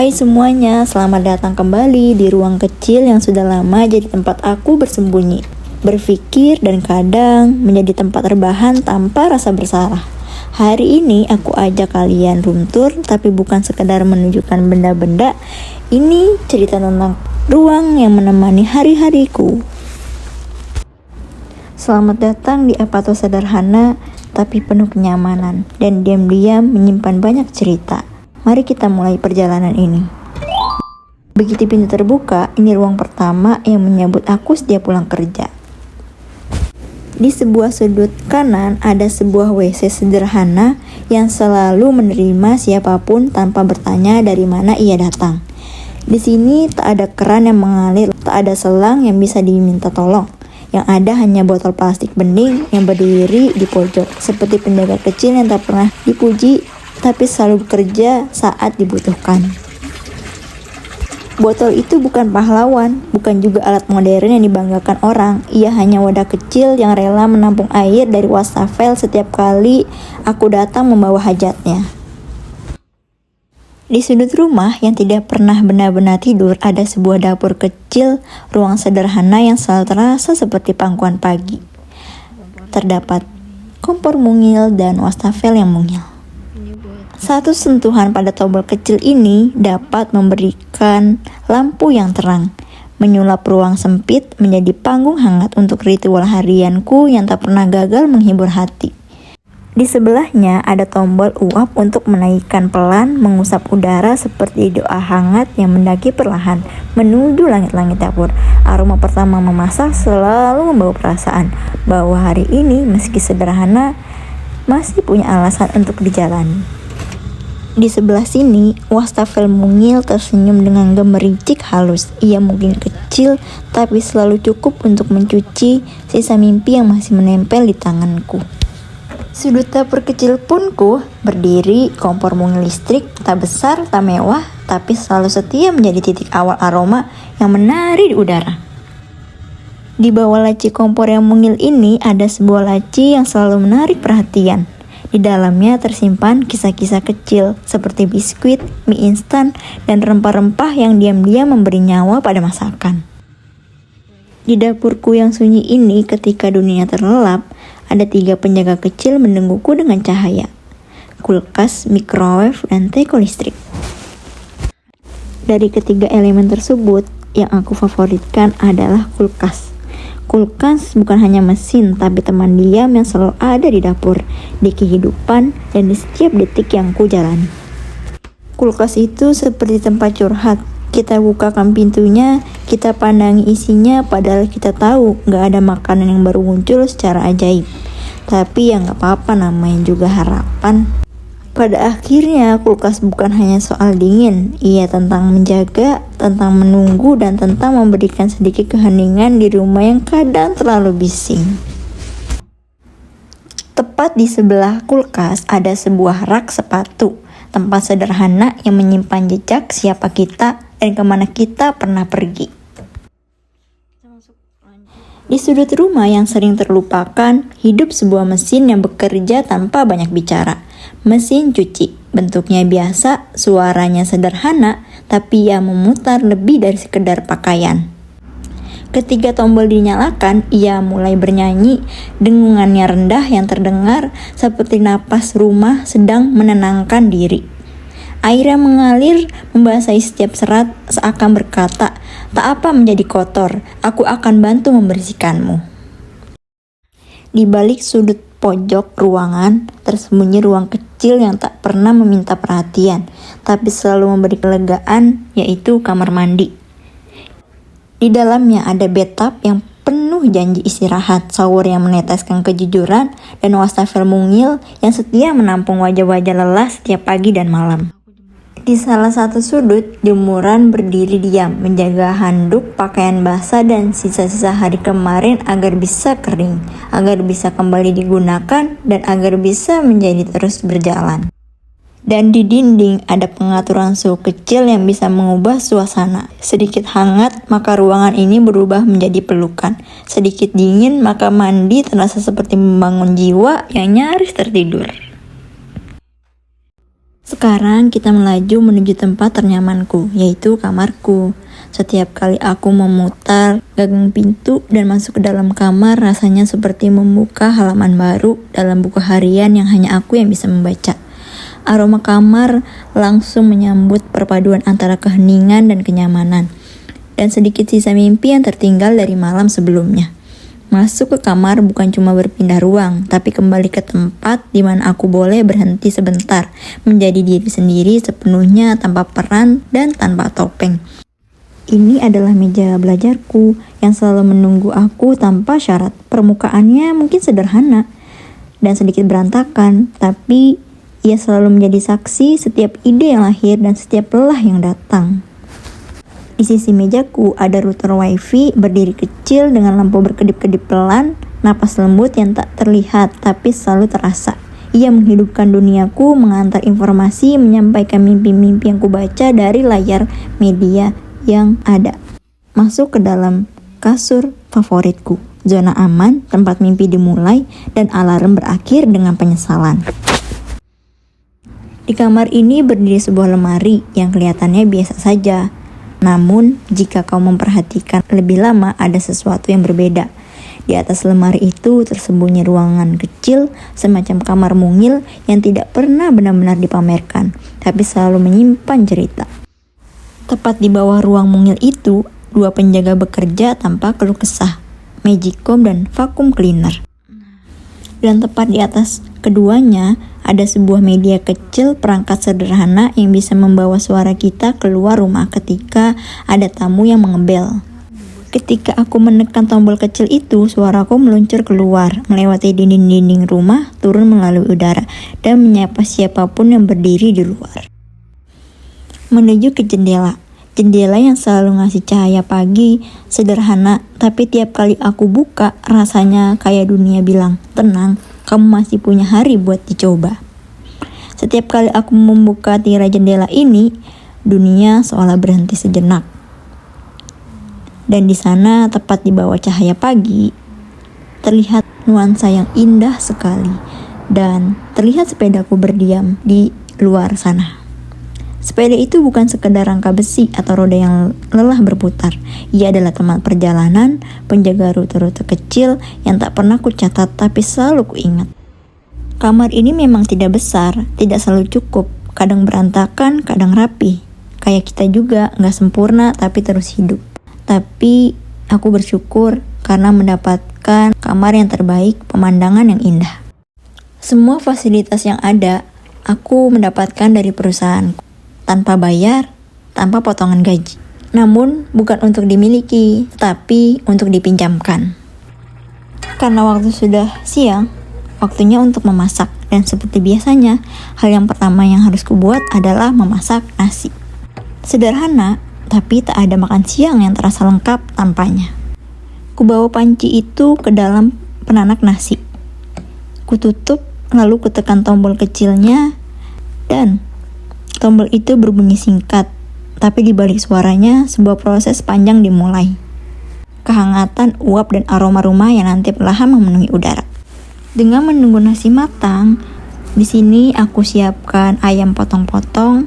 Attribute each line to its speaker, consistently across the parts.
Speaker 1: Hai semuanya, selamat datang kembali di ruang kecil yang sudah lama jadi tempat aku bersembunyi, berpikir dan kadang menjadi tempat rebahan tanpa rasa bersalah. Hari ini aku ajak kalian room tour, tapi bukan sekedar menunjukkan benda-benda. Ini cerita tentang ruang yang menemani hari-hariku. Selamat datang di Apato sederhana tapi penuh kenyamanan dan diam-diam menyimpan banyak cerita. Mari kita mulai perjalanan ini. Begitu pintu terbuka, ini ruang pertama yang menyambut aku setiap pulang kerja. Di sebuah sudut kanan ada sebuah WC sederhana yang selalu menerima siapapun tanpa bertanya dari mana ia datang. Di sini tak ada keran yang mengalir, tak ada selang yang bisa diminta tolong. Yang ada hanya botol plastik bening yang berdiri di pojok, seperti penjaga kecil yang tak pernah dipuji tapi selalu bekerja saat dibutuhkan. Botol itu bukan pahlawan, bukan juga alat modern yang dibanggakan orang. Ia hanya wadah kecil yang rela menampung air dari wastafel setiap kali aku datang membawa hajatnya. Di sudut rumah yang tidak pernah benar-benar tidur ada sebuah dapur kecil, ruang sederhana yang selalu terasa seperti pangkuan pagi. Terdapat kompor mungil dan wastafel yang mungil. Satu sentuhan pada tombol kecil ini dapat memberikan lampu yang terang, menyulap ruang sempit menjadi panggung hangat untuk ritual harianku yang tak pernah gagal menghibur hati. Di sebelahnya ada tombol uap untuk menaikkan pelan, mengusap udara seperti doa hangat yang mendaki perlahan menuju langit-langit dapur. Aroma pertama memasak selalu membawa perasaan bahwa hari ini meski sederhana masih punya alasan untuk dijalani. Di sebelah sini, wastafel mungil tersenyum dengan gemericik halus. Ia mungkin kecil, tapi selalu cukup untuk mencuci sisa mimpi yang masih menempel di tanganku. Sudut dapur kecil punku berdiri, kompor mungil listrik, tak besar, tak mewah, tapi selalu setia menjadi titik awal aroma yang menari di udara. Di bawah laci kompor yang mungil ini ada sebuah laci yang selalu menarik perhatian. Di dalamnya tersimpan kisah-kisah kecil seperti biskuit, mie instan, dan rempah-rempah yang diam-diam memberi nyawa pada masakan. Di dapurku yang sunyi ini, ketika dunia terlelap, ada 3 penjaga kecil menungguku dengan cahaya. Kulkas, microwave, dan teko listrik. Dari ketiga elemen tersebut, yang aku favoritkan adalah kulkas. Kulkas bukan hanya mesin, tapi teman diam yang selalu ada di dapur, di kehidupan, dan di setiap detik yang ku jalani. Kulkas itu seperti tempat curhat. Kita bukakan pintunya, kita pandangi isinya, padahal kita tahu gak ada makanan yang baru muncul secara ajaib. Tapi ya gak apa-apa, namanya juga harapan. Pada akhirnya, kulkas bukan hanya soal dingin. Ia tentang menjaga, tentang menunggu, dan tentang memberikan sedikit keheningan di rumah yang kadang terlalu bising. Tepat di sebelah kulkas ada sebuah rak sepatu. Tempat sederhana yang menyimpan jejak siapa kita dan kemana kita pernah pergi. Di sudut rumah yang sering terlupakan, hidup sebuah mesin yang bekerja tanpa banyak bicara. Mesin cuci, bentuknya biasa, suaranya sederhana, tapi ia memutar lebih dari sekedar pakaian. Ketika tombol dinyalakan, ia mulai bernyanyi, dengungannya rendah yang terdengar seperti napas rumah sedang menenangkan diri. Air yang mengalir membasahi setiap serat seakan berkata, tak apa menjadi kotor, aku akan bantu membersihkanmu. Di balik sudut pojok ruangan, tersembunyi ruang kecil yang tak pernah meminta perhatian, tapi selalu memberi kelegaan, yaitu kamar mandi. Di dalamnya ada bathtub yang penuh janji istirahat, shower yang meneteskan kejujuran, dan wastafel mungil yang setia menampung wajah-wajah lelah setiap pagi dan malam. Di salah satu sudut, jemuran berdiri diam, menjaga handuk, pakaian basah, dan sisa-sisa hari kemarin agar bisa kering, agar bisa kembali digunakan, dan agar bisa menjadi terus berjalan. Dan di dinding ada pengaturan suhu kecil yang bisa mengubah suasana. Sedikit hangat, maka ruangan ini berubah menjadi pelukan. Sedikit dingin, maka mandi terasa seperti membangun jiwa yang nyaris tertidur. Sekarang kita melaju menuju tempat ternyamanku, yaitu kamarku. Setiap kali aku memutar gagang pintu dan masuk ke dalam kamar, rasanya seperti membuka halaman baru dalam buku harian yang hanya aku yang bisa membaca. Aroma kamar langsung menyambut perpaduan antara keheningan dan kenyamanan, dan sedikit sisa mimpi yang tertinggal dari malam sebelumnya. Masuk ke kamar bukan cuma berpindah ruang, tapi kembali ke tempat di mana aku boleh berhenti sebentar, menjadi diri sendiri sepenuhnya tanpa peran dan tanpa topeng. Ini adalah meja belajarku yang selalu menunggu aku tanpa syarat. Permukaannya mungkin sederhana dan sedikit berantakan, tapi ia selalu menjadi saksi setiap ide yang lahir dan setiap lelah yang datang. Di sisi mejaku ada router wifi berdiri kecil dengan lampu berkedip-kedip pelan, napas lembut yang tak terlihat tapi selalu terasa. Ia menghidupkan duniaku, mengantar informasi, menyampaikan mimpi-mimpi yang kubaca dari layar media yang ada. Masuk ke dalam kasur favoritku, zona aman, tempat mimpi dimulai dan alarm berakhir dengan penyesalan. Di kamar ini berdiri sebuah lemari yang kelihatannya biasa saja. Namun, jika kau memperhatikan lebih lama, ada sesuatu yang berbeda. Di atas lemari itu tersembunyi ruangan kecil, semacam kamar mungil yang tidak pernah benar-benar dipamerkan, tapi selalu menyimpan cerita. Tepat di bawah ruang mungil itu, dua penjaga bekerja tanpa keluh kesah, magicom dan vacuum cleaner. Dan tepat di atas keduanya, ada sebuah media kecil, perangkat sederhana yang bisa membawa suara kita keluar rumah ketika ada tamu yang mengebel. Ketika aku menekan tombol kecil itu, suaraku meluncur keluar, melewati dinding-dinding rumah, turun melalui udara, dan menyapa siapapun yang berdiri di luar. Menuju ke jendela. Jendela yang selalu ngasih cahaya pagi, sederhana, tapi tiap kali aku buka, rasanya kayak dunia bilang, tenang, kamu masih punya hari buat dicoba. Setiap kali aku membuka tirai jendela ini, dunia seolah berhenti sejenak. Dan di sana, tepat di bawah cahaya pagi, terlihat nuansa yang indah sekali. Dan terlihat sepedaku berdiam di luar sana. Sepeda itu bukan sekedar rangka besi atau roda yang lelah berputar. Ia adalah teman perjalanan, penjaga rute-rute kecil yang tak pernah kucatat tapi selalu kuingat. Kamar ini memang tidak besar, tidak selalu cukup, kadang berantakan, kadang rapi. Kayak kita juga, gak sempurna tapi terus hidup. Tapi aku bersyukur karena mendapatkan kamar yang terbaik, pemandangan yang indah. Semua fasilitas yang ada, aku mendapatkan dari perusahaanku. Tanpa bayar, tanpa potongan gaji. Namun bukan untuk dimiliki, tapi untuk dipinjamkan. Karena waktu sudah siang, waktunya untuk memasak. Dan seperti biasanya, hal yang pertama yang harus kubuat adalah memasak nasi. Sederhana, tapi tak ada makan siang yang terasa lengkap tanpanya. Kubawa panci itu ke dalam penanak nasi. Kututup, lalu kutekan tombol kecilnya, dan tombol itu berbunyi singkat, tapi di balik suaranya sebuah proses panjang dimulai. Kehangatan, uap, dan aroma rumah yang nanti perlahan memenuhi udara. Dengan menunggu nasi matang, di sini aku siapkan ayam potong-potong,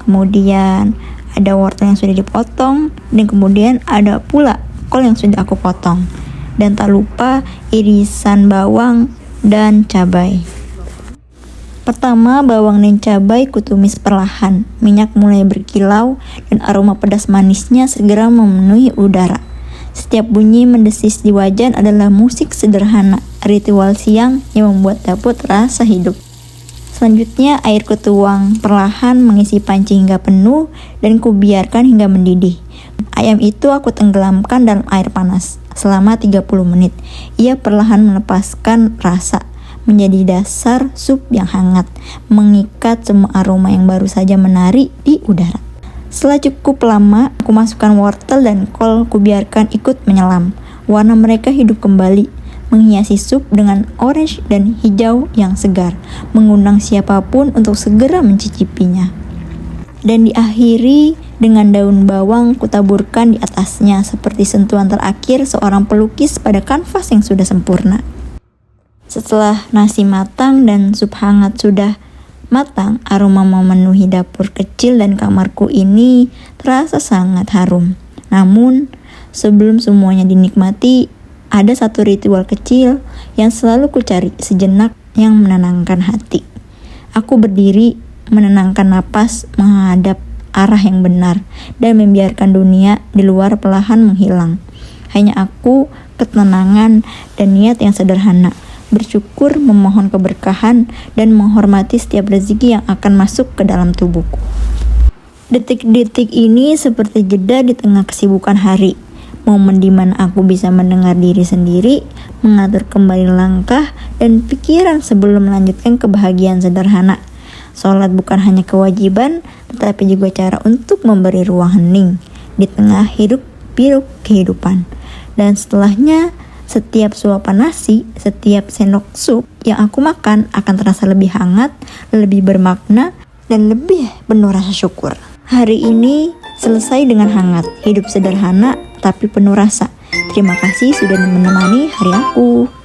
Speaker 1: kemudian ada wortel yang sudah dipotong, dan kemudian ada pula kol yang sudah aku potong. Dan tak lupa irisan bawang dan cabai. Pertama, bawang dan cabai kutumis perlahan. Minyak mulai berkilau dan aroma pedas manisnya segera memenuhi udara. Setiap bunyi mendesis di wajan adalah musik sederhana, ritual siang yang membuat dapur terasa hidup. Selanjutnya, air kutuang perlahan mengisi panci hingga penuh dan kubiarkan hingga mendidih. Ayam itu aku tenggelamkan dalam air panas selama 30 menit. Ia perlahan melepaskan rasa, menjadi dasar sup yang hangat, mengikat semua aroma yang baru saja menari di udara. Setelah cukup lama, aku masukkan wortel dan kol, kubiarkan ikut menyelam. Warna mereka hidup kembali, menghiasi sup dengan orange dan hijau yang segar, mengundang siapapun untuk segera mencicipinya. Dan diakhiri dengan daun bawang kutaburkan di atasnya, seperti sentuhan terakhir seorang pelukis pada kanvas yang sudah sempurna. Setelah nasi matang dan sup hangat sudah matang, aroma memenuhi dapur kecil dan kamarku ini terasa sangat harum. Namun, sebelum semuanya dinikmati, ada satu ritual kecil yang selalu kucari sejenak yang menenangkan hati. Aku berdiri, menenangkan napas, menghadap arah yang benar, dan membiarkan dunia di luar perlahan menghilang. Hanya aku, ketenangan, dan niat yang sederhana, bersyukur, memohon keberkahan, dan menghormati setiap rezeki yang akan masuk ke dalam tubuhku. Detik-detik ini seperti jeda di tengah kesibukan hari, momen di mana aku bisa mendengar diri sendiri, mengatur kembali langkah dan pikiran sebelum melanjutkan kebahagiaan sederhana. Sholat bukan hanya kewajiban, tetapi juga cara untuk memberi ruang hening di tengah hiruk-pikuk kehidupan. Dan setelahnya, setiap suapan nasi, setiap sendok sup yang aku makan akan terasa lebih hangat, lebih bermakna, dan lebih penuh rasa syukur. Hari ini selesai dengan hangat, hidup sederhana tapi penuh rasa. Terima kasih sudah menemani hari aku.